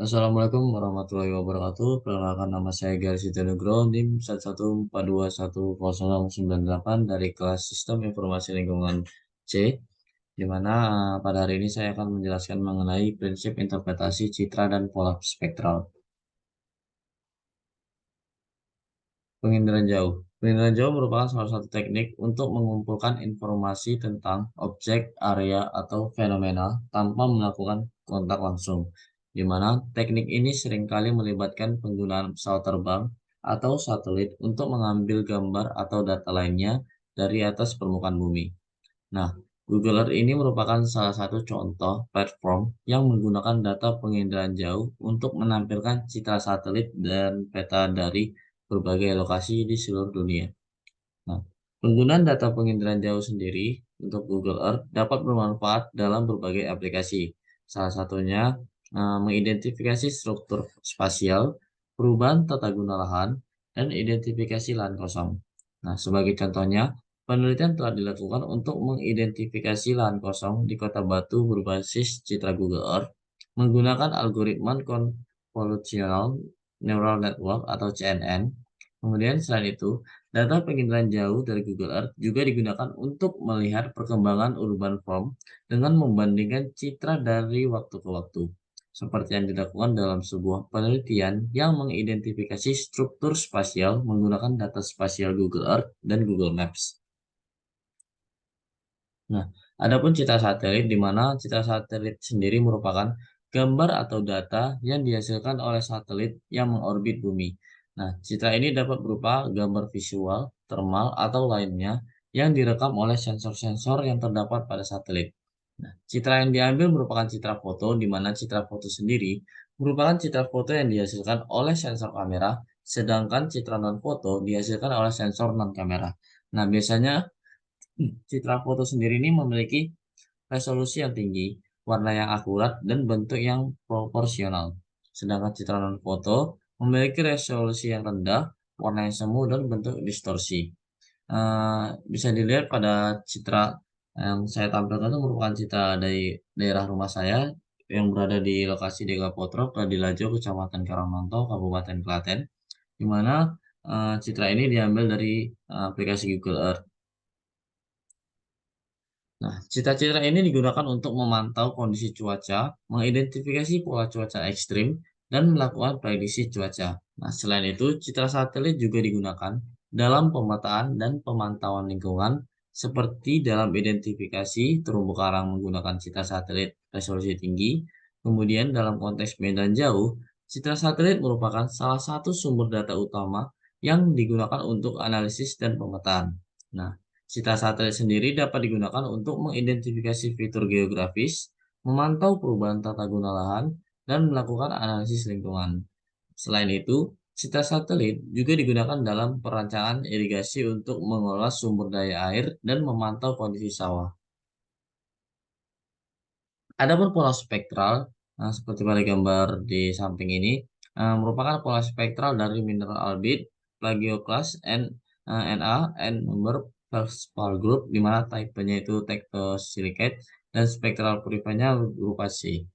Assalamualaikum warahmatullahi wabarakatuh. Perkenalkan nama saya Garis Nugroho, NIM 114210098 dari kelas Sistem Informasi Lingkungan C, di mana pada hari ini saya akan menjelaskan mengenai prinsip interpretasi citra dan pola spektral. Penginderaan jauh. Penginderaan jauh merupakan salah satu teknik untuk mengumpulkan informasi tentang objek, area, atau fenomena tanpa melakukan kontak langsung, di mana teknik ini seringkali melibatkan penggunaan pesawat terbang atau satelit untuk mengambil gambar atau data lainnya dari atas permukaan bumi. Nah, Google Earth ini merupakan salah satu contoh platform yang menggunakan data penginderaan jauh untuk menampilkan citra satelit dan peta dari berbagai lokasi di seluruh dunia. Nah, penggunaan data penginderaan jauh sendiri untuk Google Earth dapat bermanfaat dalam berbagai aplikasi. Salah satunya mengidentifikasi struktur spasial, perubahan tata guna lahan, dan identifikasi lahan kosong. Nah, sebagai contohnya, penelitian telah dilakukan untuk mengidentifikasi lahan kosong di Kota Batu berbasis citra Google Earth menggunakan algoritma Convolutional Neural Network atau CNN. Kemudian selain itu, data penginderaan jauh dari Google Earth juga digunakan untuk melihat perkembangan urban form dengan membandingkan citra dari waktu ke waktu, seperti yang dilakukan dalam sebuah penelitian yang mengidentifikasi struktur spasial menggunakan data spasial Google Earth dan Google Maps. Nah, adapun citra satelit, di mana citra satelit sendiri merupakan gambar atau data yang dihasilkan oleh satelit yang mengorbit bumi. Nah, citra ini dapat berupa gambar visual, termal, atau lainnya yang direkam oleh sensor-sensor yang terdapat pada satelit. Nah, citra yang diambil merupakan citra foto, di mana citra foto sendiri merupakan citra foto yang dihasilkan oleh sensor kamera, sedangkan citra non-foto dihasilkan oleh sensor non-kamera. Nah, biasanya citra foto sendiri ini memiliki resolusi yang tinggi, warna yang akurat, dan bentuk yang proporsional. Sedangkan citra non-foto memiliki resolusi yang rendah, warna yang semu, dan bentuk distorsi. Bisa dilihat pada citra yang saya tampilkan itu merupakan citra dari daerah rumah saya yang berada di lokasi Desa Potrok, Kadilajo, Kecamatan Karangmanto, Kabupaten Klaten, di mana citra ini diambil dari aplikasi Google Earth. Nah, cita-cita ini digunakan untuk memantau kondisi cuaca, mengidentifikasi pola cuaca ekstrim, dan melakukan prediksi cuaca. Nah, selain itu, citra satelit juga digunakan dalam pemetaan dan pemantauan lingkungan, seperti dalam identifikasi terumbu karang menggunakan citra satelit resolusi tinggi. Kemudian, dalam konteks medan jauh, citra satelit merupakan salah satu sumber data utama yang digunakan untuk analisis dan pemetaan. Nah, citra satelit sendiri dapat digunakan untuk mengidentifikasi fitur geografis, memantau perubahan tata guna lahan, dan melakukan analisis lingkungan. Selain itu, citra satelit juga digunakan dalam perancangan irigasi untuk mengelola sumber daya air dan memantau kondisi sawah. Adapun pola spektral, seperti pada gambar di samping ini, merupakan pola spektral dari mineral albit, plagioclase, Na, and number feldspar group, di mana tipenya itu silicate dan spektral purify-nya berupa C.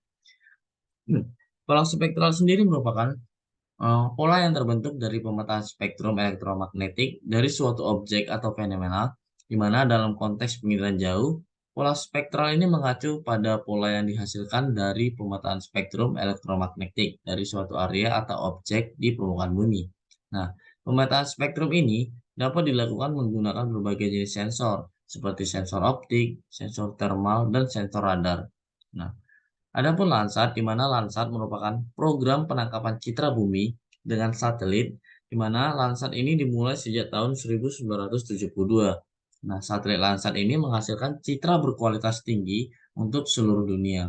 Pola spektral sendiri merupakan pola yang terbentuk dari pemetaan spektrum elektromagnetik dari suatu objek atau fenomena, di mana dalam konteks penginderaan jauh, pola spektral ini mengacu pada pola yang dihasilkan dari pemetaan spektrum elektromagnetik dari suatu area atau objek di permukaan bumi. Nah, pemetaan spektrum ini dapat dilakukan menggunakan berbagai jenis sensor, seperti sensor optik, sensor thermal, dan sensor radar. Nah, adapun Landsat, di mana Landsat merupakan program penangkapan citra bumi dengan satelit, di mana Landsat ini dimulai sejak tahun 1972. Nah, satelit Landsat ini menghasilkan citra berkualitas tinggi untuk seluruh dunia.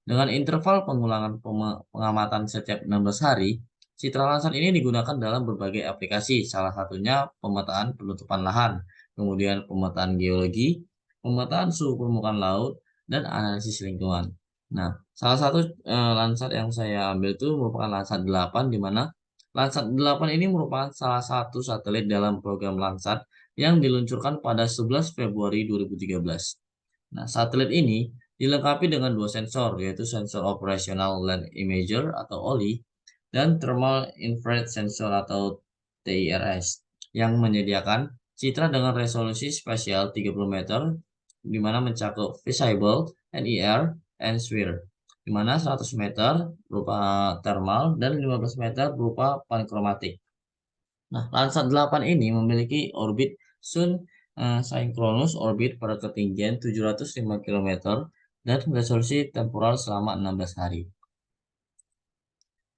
Dengan interval pengulangan pengamatan setiap 16 hari, citra Landsat ini digunakan dalam berbagai aplikasi, salah satunya pemetaan penutupan lahan, kemudian pemetaan geologi, pemetaan suhu permukaan laut, dan analisis lingkungan. Nah, salah satu Landsat yang saya ambil itu merupakan Landsat 8, di mana Landsat 8 ini merupakan salah satu satelit dalam program Landsat yang diluncurkan pada 11 Februari 2013. Nah, satelit ini dilengkapi dengan dua sensor, yaitu sensor operasional land imager atau OLI dan thermal infrared sensor atau TIRS yang menyediakan citra dengan resolusi spasial 30 meter di mana mencakup visible, NIR, and SWIR, di mana 100 meter berupa thermal dan 15 meter berupa pankromatik. Nah, Landsat 8 ini memiliki orbit Sun Synchronous Orbit pada ketinggian 705 km dan resolusi temporal selama 16 hari.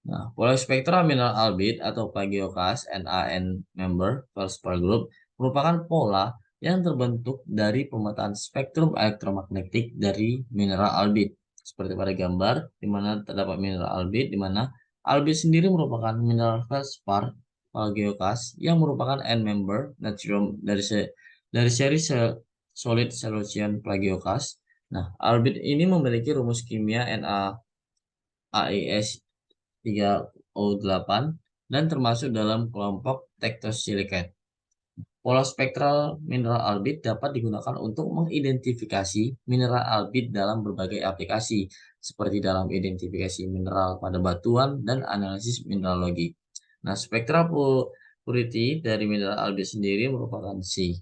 Nah, Polyspectra Mineral Albit atau Plagioclase NaN member Feldspar Group merupakan pola yang terbentuk dari pemetaan spektrum elektromagnetik dari mineral albit. Seperti pada gambar, di mana terdapat mineral albit, di mana albit sendiri merupakan mineral feldspar Plagioclase yang merupakan N-member natrium dari seri solid solution Plagioclase. Nah, albit ini memiliki rumus kimia NaAeS 3O8 dan termasuk dalam kelompok tektosilicate. Pola spektral mineral albit dapat digunakan untuk mengidentifikasi mineral albit dalam berbagai aplikasi, seperti dalam identifikasi mineral pada batuan dan analisis mineralogi. Nah, spektral purity dari mineral albit sendiri merupakan C.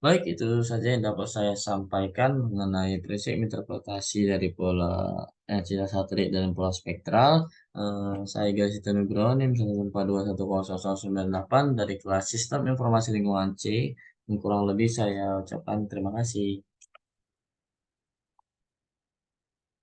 Baik, itu saja yang dapat saya sampaikan mengenai prinsip interpretasi dari pola citra satelit dan pola spektral. Saya Gasito Nugroho, NIM 142100098 dari kelas Sistem Informasi Lingkungan C. Yang kurang lebih saya ucapkan terima kasih.